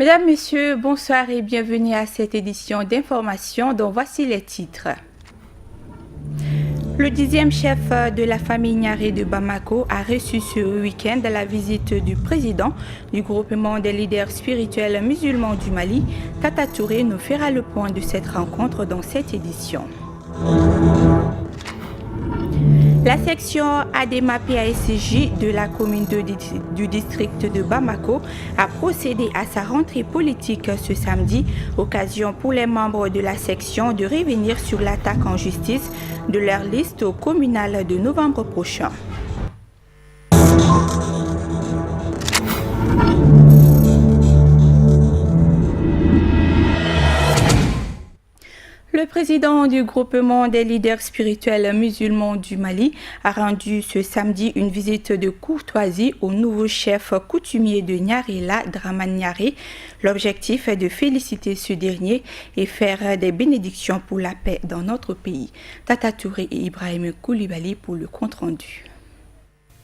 Mesdames, Messieurs, bonsoir et bienvenue à cette édition d'information dont voici les titres. Le 10e chef de la famille Niaré de Bamako a reçu ce week-end la visite du président du groupement des leaders spirituels musulmans du Mali. Tata Touré nous fera le point de cette rencontre dans cette édition. La section ADEMA-PASJ de la commune du district de Bamako a procédé à sa rentrée politique ce samedi, occasion pour les membres de la section de revenir sur l'attaque en justice de leur liste au communal de novembre prochain. Le président du groupement des leaders spirituels musulmans du Mali a rendu ce samedi une visite de courtoisie au nouveau chef coutumier de Niaré, Dramane Niaré. L'objectif est de féliciter ce dernier et faire des bénédictions pour la paix dans notre pays. Tata Touré et Ibrahim Koulibaly pour le compte-rendu.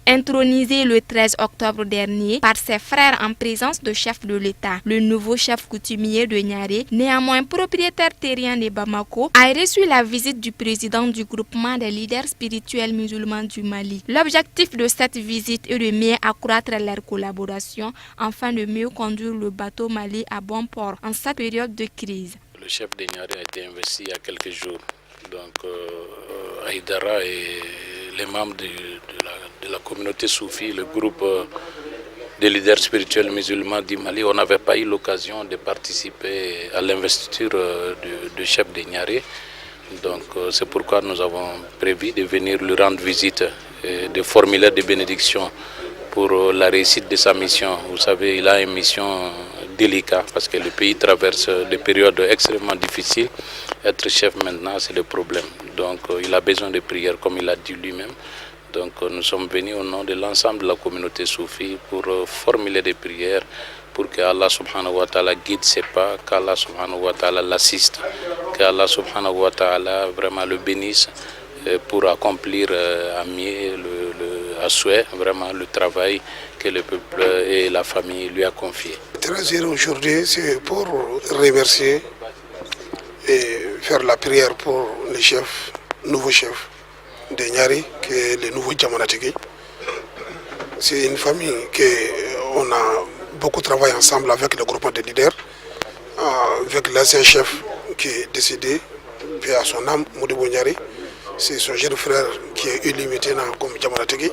Intronisé le 13 octobre dernier par ses frères en présence de chef de l'État, le nouveau chef coutumier de Niaré, néanmoins propriétaire terrien de Bamako, a reçu la visite du président du groupement des leaders spirituels musulmans du Mali. L'objectif de cette visite est de mieux accroître leur collaboration afin de mieux conduire le bateau Mali à bon port en cette période de crise. Le chef de Niaré a été investi il y a quelques jours. Donc Aïdara et les membres de la communauté soufie, le groupe des leaders spirituels musulmans du Mali, on n'avait pas eu l'occasion de participer à l'investiture du chef de Niaré. Donc c'est pourquoi nous avons prévu de venir lui rendre visite et de formuler des bénédictions pour la réussite de sa mission. Vous savez, il a une mission délicate parce que le pays traverse des périodes extrêmement difficiles. Être chef maintenant, c'est le problème. Donc il a besoin de prières, comme il a dit lui-même. Donc nous sommes venus au nom de l'ensemble de la communauté soufie pour formuler des prières pour que Allah subhanahu wa ta'ala guide ses pas, qu'Allah subhanahu wa ta'ala l'assiste, qu'Allah subhanahu wa ta'ala vraiment le bénisse pour accomplir à mieux, à souhait, vraiment le travail que le peuple et la famille lui a confié. Très heureux aujourd'hui, c'est pour remercier et faire la prière pour le chef, nouveau chef de Niaré, qui est le nouveau Djamanatigui. C'est une famille qu'on a beaucoup travaillé ensemble avec le groupement de leaders, avec l'ancien chef qui est décédé, puis à son âme, Modibo Niaré. C'est son jeune frère qui est élu maintenant comme Djamanatigui.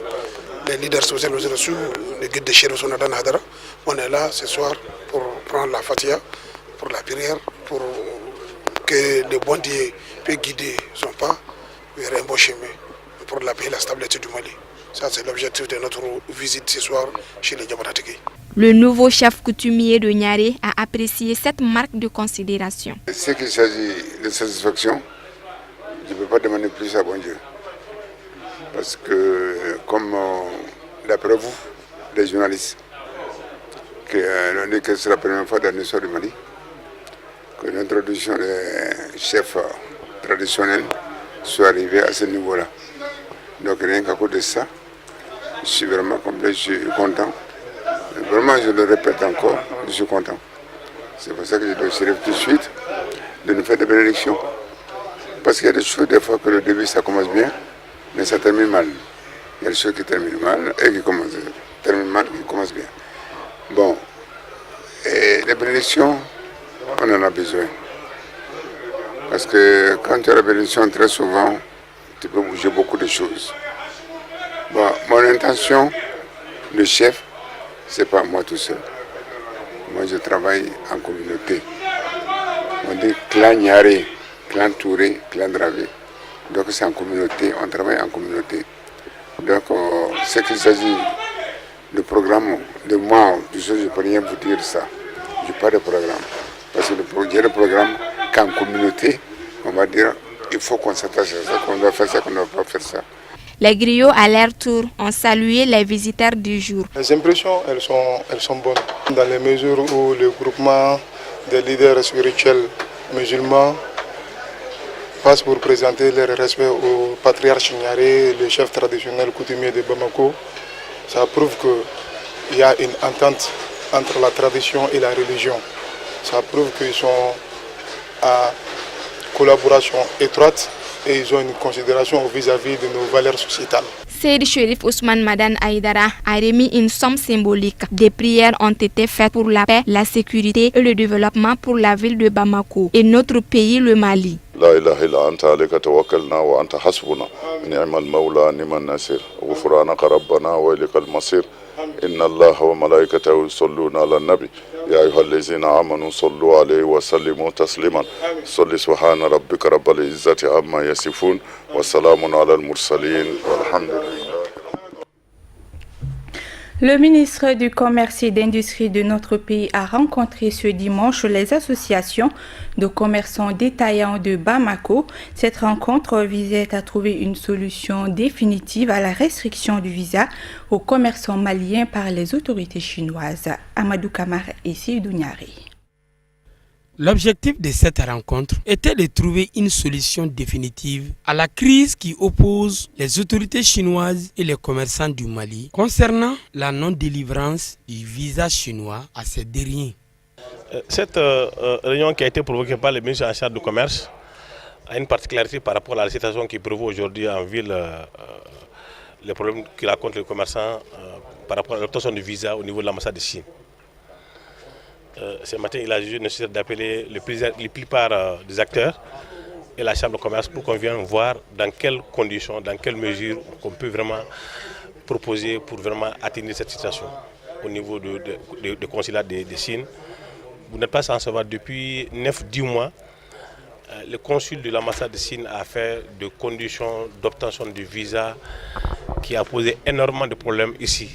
Les leaders sociaux nous ont reçus, le guide de Chérif Sonadan Hadara. On est là ce soir pour prendre la Fatiha, pour la prière, pour que le bon Dieu puisse guider son pas vers un bon chemin pour la paix et la stabilité du Mali. Ça, c'est l'objectif de notre visite ce soir chez les Djamanatigui. Le nouveau chef coutumier de Niaré a apprécié cette marque de considération. Ce qu'il s'agit de satisfaction, je ne peux pas demander plus à bon Dieu. Parce que, comme d'après vous, les journalistes, que c'est la première fois dans l'histoire du Mali que l'introduction des chefs traditionnels soit arrivée à ce niveau-là. Donc rien qu'à cause de ça, je suis vraiment complet, je suis content. Et vraiment, je le répète encore, je suis content. C'est pour ça que je dois essayer tout de suite de nous faire des bénédictions. Parce qu'il y a des choses, des fois, que le début, ça commence bien, mais ça termine mal. Il y a des choses qui terminent mal et qui terminent mal et qui commencent bien. Bon, et les bénédictions, on en a besoin. Parce que quand tu as la bénédiction, très souvent, tu peux bouger beaucoup de choses. Bon, mon intention, le chef, c'est pas moi tout seul. Moi, je travaille en communauté. On dit clan Niaré, clan Touré, clan Dravé. Donc c'est en communauté, on travaille en communauté. Donc ce qu'il s'agit du programme, de moi, je ne peux rien vous dire ça. Je n'ai pas de programme. Parce que il y a le programme qu'en communauté, on va dire il faut qu'on s'attache à ça, qu'on doit faire ça, qu'on ne doit pas faire ça. Les griots, à leur tour, ont salué les visiteurs du jour. Les impressions, elles sont bonnes. Dans les mesures où le groupement des leaders spirituels musulmans passe pour présenter leur respect au patriarche Niaré, le chef traditionnel coutumier de Bamako, ça prouve qu'il y a une entente entre la tradition et la religion. Ça prouve qu'ils sont à collaboration étroite et ils ont une considération vis-à-vis de nos valeurs sociétales. Seydi Cherif Ousmane Madane Aïdara a remis une somme symbolique. Des prières ont été faites pour la paix, la sécurité et le développement pour la ville de Bamako et notre pays, le Mali. La ilaha illa anta alayka tawakkalna wa anta hasbuna ni'mal mawla ni'man nasir ghufranaka rabbana wa ilaykal masir inna allaha wa malaikatahu yusalluna ala nabi ya ayyuhallazina amanu sallu alayhi wa sallimu tasliman salli subhana rabbika rabbil izzati amma yasifun wa salamun ala al mursalin walhamdulillah. Le ministre du Commerce et d'Industrie de notre pays a rencontré ce dimanche les associations de commerçants détaillants de Bamako. Cette rencontre visait à trouver une solution définitive à la restriction du visa aux commerçants maliens par les autorités chinoises. Amadou Kamara et Seydou Niari. L'objectif de cette rencontre était de trouver une solution définitive à la crise qui oppose les autorités chinoises et les commerçants du Mali concernant la non-délivrance du visa chinois à ces derniers. Cette réunion qui a été provoquée par le ministre en charge du commerce a une particularité par rapport à la situation qui prévaut aujourd'hui en ville, les problèmes qu'il rencontrent les commerçants par rapport à l'obtention du visa au niveau de l'ambassade de Chine. Ce matin, il a jugé nécessaire d'appeler les plupart des acteurs et la chambre de commerce pour qu'on vienne voir dans quelles conditions, dans quelles mesures on peut vraiment proposer pour vraiment atteindre cette situation au niveau de consulat de Chine. Vous n'êtes pas sans savoir, depuis 9-10 mois, le consul de l'ambassade de Chine a fait des conditions d'obtention du visa qui a posé énormément de problèmes ici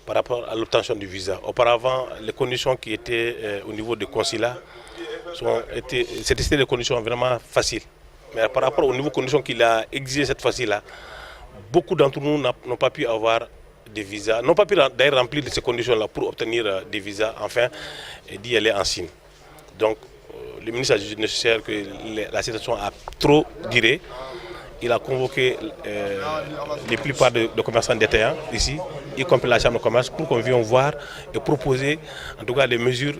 par rapport à l'obtention du visa. Auparavant, les conditions qui étaient au niveau du consulat, c'était des conditions vraiment faciles. Mais par rapport aux nouvelles conditions qu'il a exigées cette fois-ci-là, beaucoup d'entre nous n'ont pas pu avoir des visas, n'ont pas pu d'ailleurs remplir ces conditions-là pour obtenir des visas, enfin, et d'y aller en Chine. Donc, le ministre a jugé nécessaire que la situation a trop duré. Il a convoqué les plupart des commerçants détaillants ici, y compris la chambre de commerce, pour qu'on vienne voir et proposer en tout cas des mesures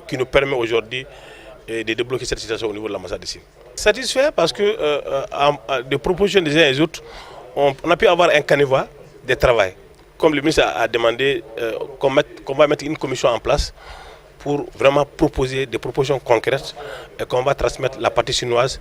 qui nous permettent aujourd'hui de débloquer cette situation au niveau de l'ambassade de Chine. Satisfait parce que des propositions des uns et des autres, on a pu avoir un canevas de travail. Comme le ministre a demandé qu'on va mettre une commission en place pour vraiment proposer des propositions concrètes et qu'on va transmettre la partie chinoise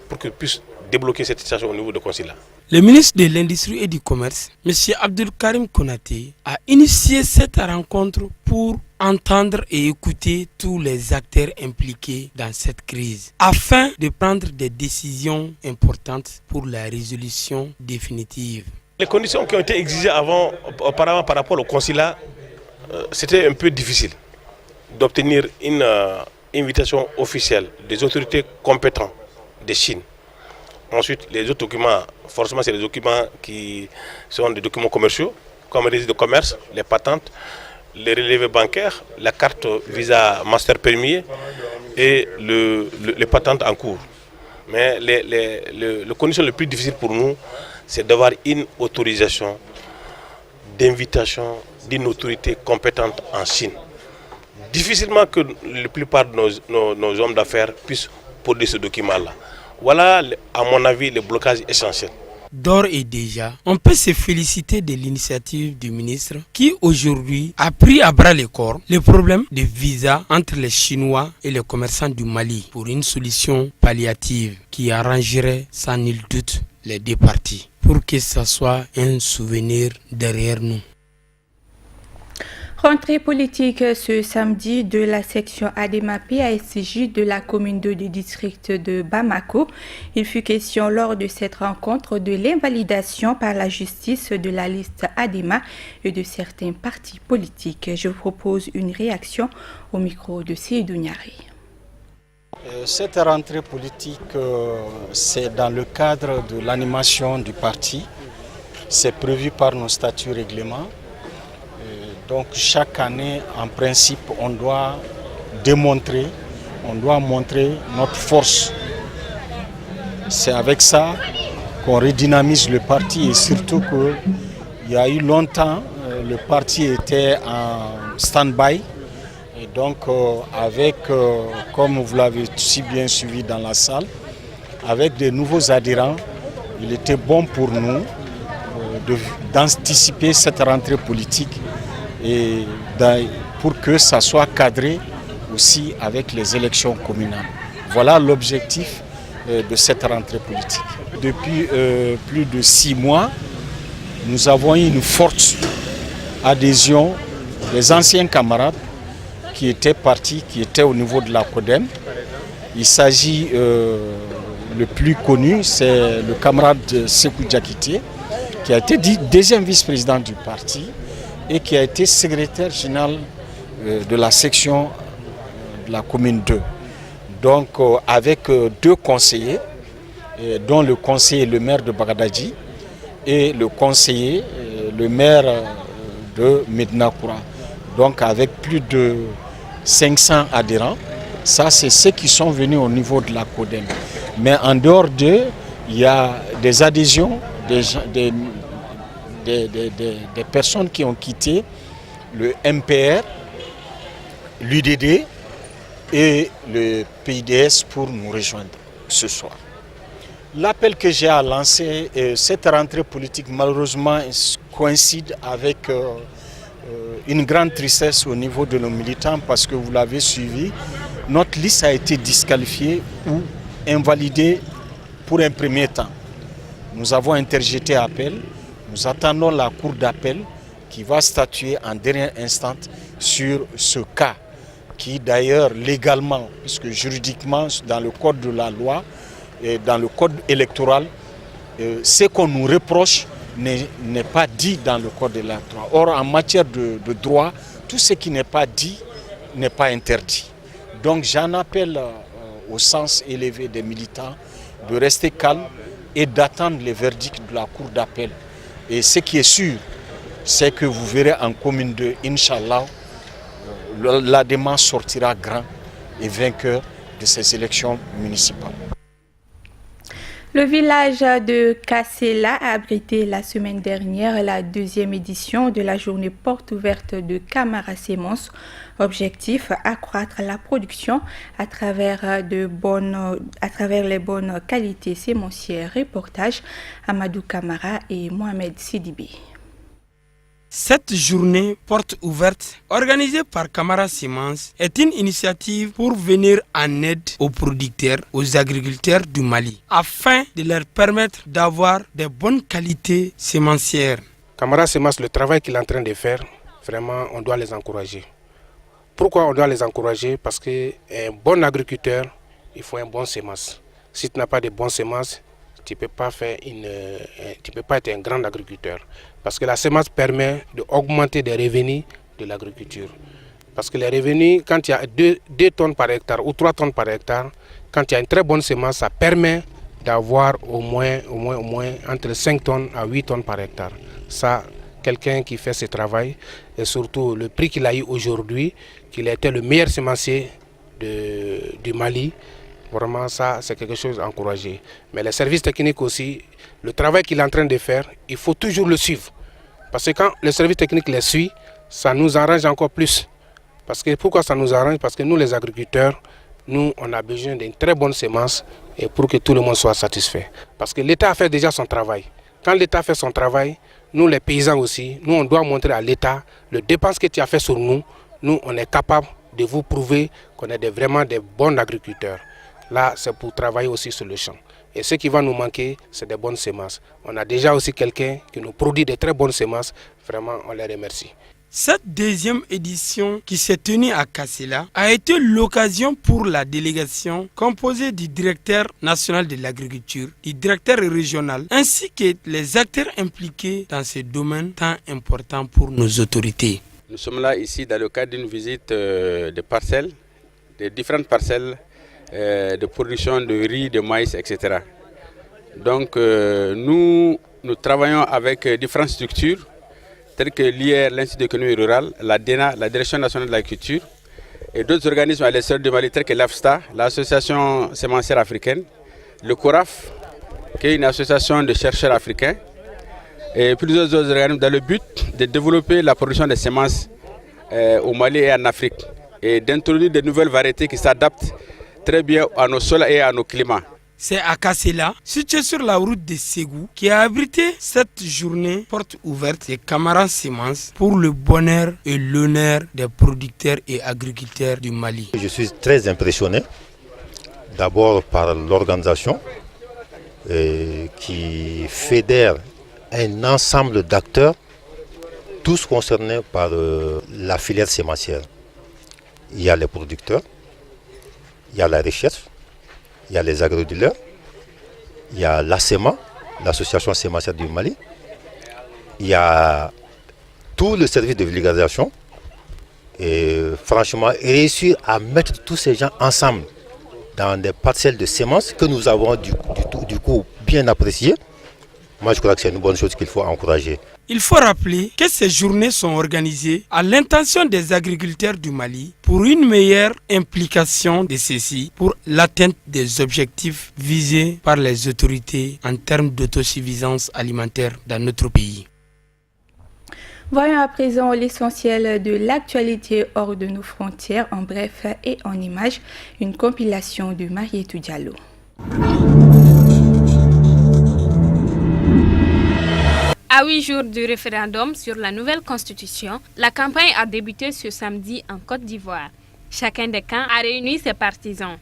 pour qu'ils puissent débloquer cette situation au niveau du consulat. Le ministre de l'Industrie et du Commerce, M. Abdul Karim Konaté, a initié cette rencontre pour entendre et écouter tous les acteurs impliqués dans cette crise, afin de prendre des décisions importantes pour la résolution définitive. Les conditions qui ont été exigées auparavant par rapport au consulat, c'était un peu difficile d'obtenir une invitation officielle des autorités compétentes de Chine. Ensuite, les autres documents, forcément, c'est des documents qui sont des documents commerciaux, comme les registres de commerce, les patentes, les relevés bancaires, la carte Visa Master Permis et les patentes en cours. Mais les conditions les plus difficiles pour nous, c'est d'avoir une autorisation d'invitation d'une autorité compétente en Chine. Difficilement que la plupart de nos hommes d'affaires puissent poser ce document-là. Voilà, à mon avis, le blocage essentiel. D'ores et déjà, on peut se féliciter de l'initiative du ministre qui aujourd'hui a pris à bras le corps le problème de visa entre les Chinois et les commerçants du Mali pour une solution palliative qui arrangerait sans nul doute les deux parties pour que ce soit un souvenir derrière nous. Rentrée politique ce samedi de la section Adema PASJ de la commune 2 du district de Bamako. Il fut question lors de cette rencontre de l'invalidation par la justice de la liste Adema et de certains partis politiques. Je vous propose une réaction au micro de Seydou Niari. Cette rentrée politique, c'est dans le cadre de l'animation du parti. C'est prévu par nos statuts règlements. Donc chaque année, en principe, on doit montrer notre force. C'est avec ça qu'on redynamise le parti et surtout qu'il y a eu longtemps, le parti était en stand-by Et donc comme vous l'avez si bien suivi dans la salle, avec de nouveaux adhérents, il était bon pour nous d'anticiper cette rentrée politique et pour que ça soit cadré aussi avec les élections communales. Voilà l'objectif de cette rentrée politique. Depuis plus de 6 mois, nous avons eu une forte adhésion des anciens camarades qui étaient partis, qui étaient au niveau de la CODEM. Il s'agit, le plus connu, c'est le camarade Sekou Diakité, qui a été deuxième vice-président du parti et qui a été secrétaire général de la section de la commune 2. Donc avec 2 conseillers, dont le conseiller le maire de Bagadadji et le conseiller le maire de Medina Koura. Donc avec plus de 500 adhérents, ça c'est ceux qui sont venus au niveau de la CODEM. Mais en dehors d'eux, il y a des adhésions des personnes qui ont quitté le MPR, l'UDD et le PIDS pour nous rejoindre ce soir. L'appel que j'ai à lancer, cette rentrée politique malheureusement coïncide avec une grande tristesse au niveau de nos militants parce que vous l'avez suivi, notre liste a été disqualifiée ou invalidée pour un premier temps. Nous avons interjeté appel, nous attendons la cour d'appel qui va statuer en dernier instant sur ce cas qui d'ailleurs légalement, puisque juridiquement dans le code de la loi et dans le code électoral, ce qu'on nous reproche n'est pas dit dans le code électoral. Or en matière de droit, tout ce qui n'est pas dit n'est pas interdit. Donc j'en appelle au sens élevé des militants de rester calmes et d'attendre les verdicts de la cour d'appel. Et ce qui est sûr, c'est que vous verrez en commune 2, Inch'Allah, l'ADEMA sortira grand et vainqueur de ces élections municipales. Le village de Kassela a abrité la semaine dernière la 2e édition de la journée porte ouverte de Camara Semences. Objectif, accroître la production à travers les bonnes qualités sémencières. Reportage Amadou Camara et Mohamed Sidibé. Cette journée porte ouverte, organisée par Camara Semences, est une initiative pour venir en aide aux producteurs, aux agriculteurs du Mali, afin de leur permettre d'avoir de bonnes qualités sémencières. Camara Semences, le travail qu'il est en train de faire, vraiment, on doit les encourager. Pourquoi on doit les encourager? Parce qu'un bon agriculteur, il faut un bon semence. Si tu n'as pas de bonnes semences, tu ne peux pas être un grand agriculteur. Parce que la semence permet d'augmenter les revenus de l'agriculture. Parce que les revenus, quand il y a 2 tonnes par hectare ou 3 tonnes par hectare, quand il y a une très bonne semence, ça permet d'avoir au moins entre 5 tonnes à 8 tonnes par hectare. Ça, quelqu'un qui fait ce travail, et surtout le prix qu'il a eu aujourd'hui, qu'il a été le meilleur semencier du Mali, vraiment ça c'est quelque chose à encourager. Mais les services techniques aussi, le travail qu'il est en train de faire, il faut toujours le suivre. Parce que quand le service technique les suit, ça nous arrange encore plus. Parce que pourquoi ça nous arrange? Parce que nous les agriculteurs, nous on a besoin d'une très bonne semence et pour que tout le monde soit satisfait. Parce que l'État a fait déjà son travail. Quand l'État fait son travail, nous les paysans aussi, nous on doit montrer à l'État le dépense que tu as fait sur nous. Nous on est capable de vous prouver qu'on est vraiment des bons agriculteurs. Là c'est pour travailler aussi sur le champ. Et ce qui va nous manquer, c'est des bonnes semences. On a déjà aussi quelqu'un qui nous produit de très bonnes semences. Vraiment, on les remercie. Cette 2e édition qui s'est tenue à Kassela a été l'occasion pour la délégation composée du directeur national de l'agriculture, du directeur régional, ainsi que les acteurs impliqués dans ce domaine tant important pour nos autorités. Nous sommes là ici dans le cadre d'une visite de parcelles, de différentes parcelles de production de riz, de maïs, etc. Donc nous travaillons avec différentes structures telles que l'IR, l'Institut d'économie rurale, la DENA, la Direction nationale de l'agriculture et d'autres organismes à l'extérieur du Mali tels que l'AFSTA, l'Association sémencière africaine, le CORAF, qui est une association de chercheurs africains, et plusieurs autres organismes dans le but de développer la production des semences au Mali et en Afrique. et d'introduire de nouvelles variétés qui s'adaptent très bien à nos sols et à nos climats. C'est à Kassela, situé sur la route de Ségou, qui a abrité cette journée porte ouverte des camarades semences pour le bonheur et l'honneur des producteurs et agriculteurs du Mali. Je suis très impressionné, d'abord par l'organisation qui fédère un ensemble d'acteurs, tous concernés par la filière sémencière. Il y a les producteurs, il y a la recherche, il y a les agrodealers, il y a l'ASEMA, l'association sémencière du Mali, il y a tout le service de vulgarisation. Et franchement, réussir à mettre tous ces gens ensemble dans des parcelles de semences que nous avons du coup bien appréciées, moi je crois que c'est une bonne chose qu'il faut encourager. Il faut rappeler que ces journées sont organisées à l'intention des agriculteurs du Mali pour une meilleure implication de ceux-ci pour l'atteinte des objectifs visés par les autorités en termes d'autosuffisance alimentaire dans notre pays. Voyons à présent l'essentiel de l'actualité hors de nos frontières, en bref et en images, une compilation de Marietou Diallo. À 8 jours du référendum sur la nouvelle constitution, la campagne a débuté ce samedi en Côte d'Ivoire. Chacun des camps a réuni ses partisans.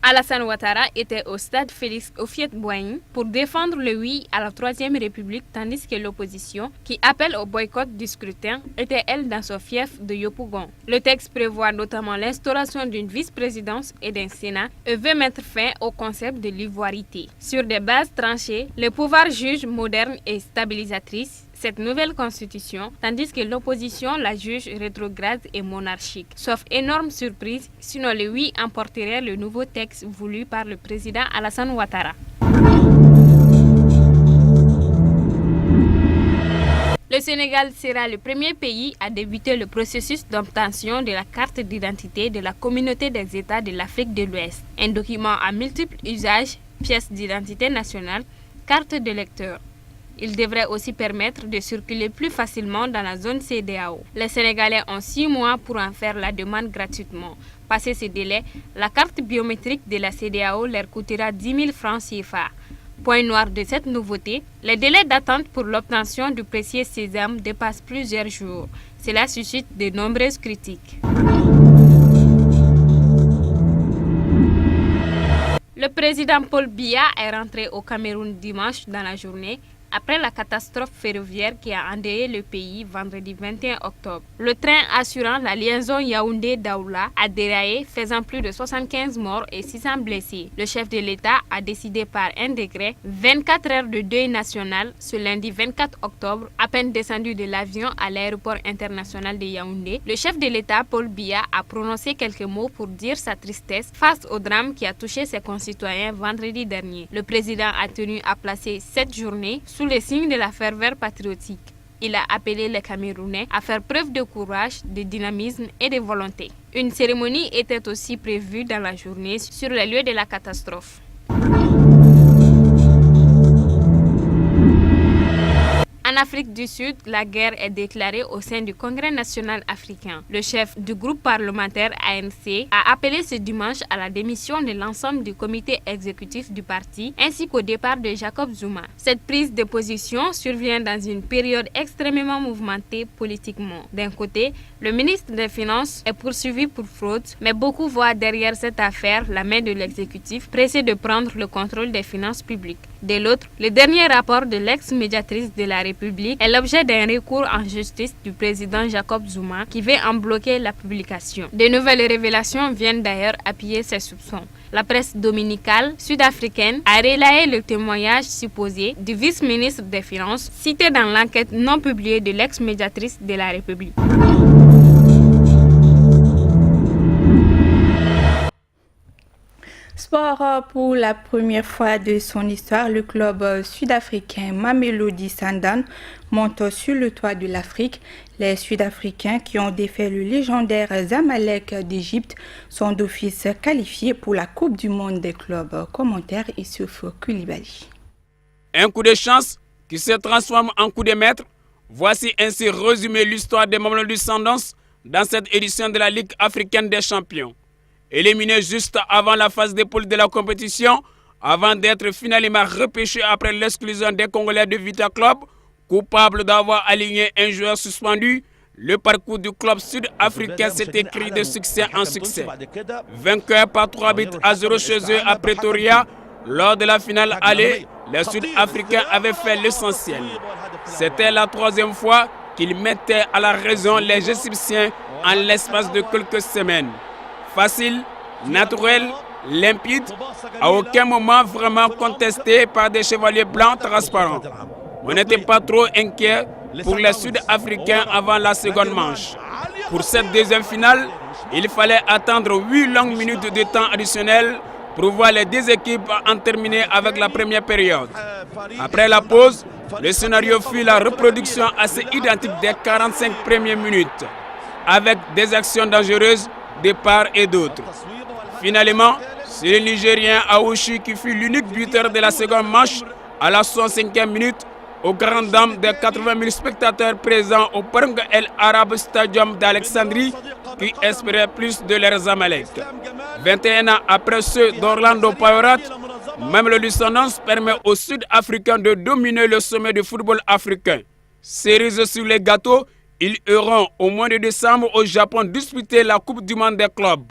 Alassane Ouattara était au stade Félix Houphouët-Boigny pour défendre le oui à la Troisième République, tandis que l'opposition, qui appelle au boycott du scrutin, était elle dans son fief de Yopougon. Le texte prévoit notamment l'instauration d'une vice-présidence et d'un Sénat et veut mettre fin au concept de l'ivoirité. Sur des bases tranchées, le pouvoir juge moderne et stabilisatrice cette nouvelle constitution, tandis que l'opposition la juge rétrograde et monarchique. Sauf énorme surprise, sinon le oui emporterait le nouveau texte voulu par le président Alassane Ouattara. Le Sénégal sera le premier pays à débuter le processus d'obtention de la carte d'identité de la communauté des États de l'Afrique de l'Ouest. Un document à multiples usages, pièce d'identité nationale, carte de lecteur. Il devrait aussi permettre de circuler plus facilement dans la zone CEDEAO. Les Sénégalais ont 6 mois pour en faire la demande gratuitement. Passé ce délai, la carte biométrique de la CEDEAO leur coûtera 10 000 francs CFA. Point noir de cette nouveauté, les délais d'attente pour l'obtention du précieux sésame dépassent plusieurs jours. Cela suscite de nombreuses critiques. Le président Paul Biya est rentré au Cameroun dimanche dans la journée après la catastrophe ferroviaire qui a endeuillé le pays vendredi 21 octobre. Le train assurant la liaison Yaoundé-Daoula a déraillé, faisant plus de 75 morts et 600 blessés. Le chef de l'État a décidé par un décret 24 heures de deuil national ce lundi 24 octobre, à peine descendu de l'avion à l'aéroport international de Yaoundé. Le chef de l'État, Paul Biya, a prononcé quelques mots pour dire sa tristesse face au drame qui a touché ses concitoyens vendredi dernier. Le président a tenu à placer cette journée sous les signes de la ferveur patriotique. Il a appelé les Camerounais à faire preuve de courage, de dynamisme et de volonté. Une cérémonie était aussi prévue dans la journée sur les lieux de la catastrophe. En Afrique du Sud, la guerre est déclarée au sein du Congrès national africain. Le chef du groupe parlementaire ANC a appelé ce dimanche à la démission de l'ensemble du comité exécutif du parti ainsi qu'au départ de Jacob Zuma. Cette prise de position survient dans une période extrêmement mouvementée politiquement. D'un côté, le ministre des Finances est poursuivi pour fraude, mais beaucoup voient derrière cette affaire la main de l'exécutif pressé de prendre le contrôle des finances publiques. De l'autre, le dernier rapport de l'ex-médiatrice de la République est l'objet d'un recours en justice du président Jacob Zuma qui veut en bloquer la publication. De nouvelles révélations viennent d'ailleurs appuyer ces soupçons. La presse dominicale sud-africaine a relayé le témoignage supposé du vice-ministre des Finances cité dans l'enquête non publiée de l'ex-médiatrice de la République. Sport, pour la première fois de son histoire, le club sud-africain Mamelodi Sundowns monte sur le toit de l'Afrique. Les Sud-Africains qui ont défait le légendaire Zamalek d'Égypte sont d'office qualifiés pour la Coupe du monde des clubs. Commentaire Issouf Koulibaly. Un coup de chance qui se transforme en coup de maître. Voici ainsi résumé l'histoire des Mamelodi Sundowns dans cette édition de la Ligue africaine des champions. Éliminé juste avant la phase de poule de la compétition, avant d'être finalement repêché après l'exclusion des Congolais de Vita Club, coupable d'avoir aligné un joueur suspendu, le parcours du club sud-africain s'est écrit de succès en succès. Vainqueur par 3-0 chez eux à Pretoria, lors de la finale aller, les Sud-Africains avaient fait l'essentiel. C'était la 3e fois qu'ils mettaient à la raison les Égyptiens en l'espace de quelques semaines. Facile, naturel, limpide, à aucun moment vraiment contesté par des chevaliers blancs transparents. On n'était pas trop inquiet pour les Sud-Africains avant la seconde manche. Pour cette deuxième finale, il fallait attendre 8 longues minutes de temps additionnel pour voir les deux équipes en terminer avec la première période. Après la pause, le scénario fut la reproduction assez identique des 45 premières minutes, avec des actions dangereuses de part et d'autre. Finalement, c'est le Nigérien Aouchi qui fut l'unique buteur de la seconde manche à la 65e minute, aux grandes dames des 80 000 spectateurs présents au Parc El Arab Stadium d'Alexandrie qui espéraient plus de leurs Amalek. 21 ans après ceux d'Orlando Pirates, même le licence permet aux Sud-Africains de dominer le sommet du football africain. Cerise sur les gâteaux, ils iront au mois de décembre au Japon disputer la Coupe du Monde des clubs.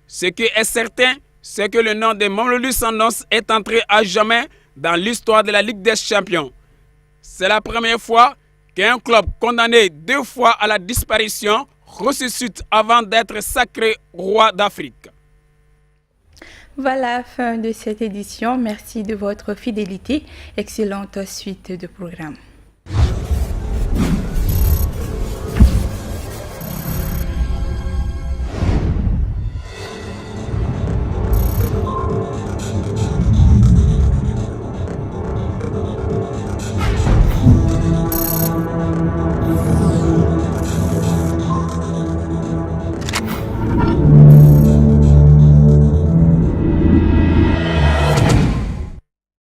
Ce qui est certain, c'est que le nom de Mamelodi Sundowns est entré à jamais dans l'histoire de la Ligue des Champions. C'est la première fois qu'un club condamné 2 fois à la disparition ressuscite avant d'être sacré roi d'Afrique. Voilà la fin de cette édition. Merci de votre fidélité. Excellente suite de programme.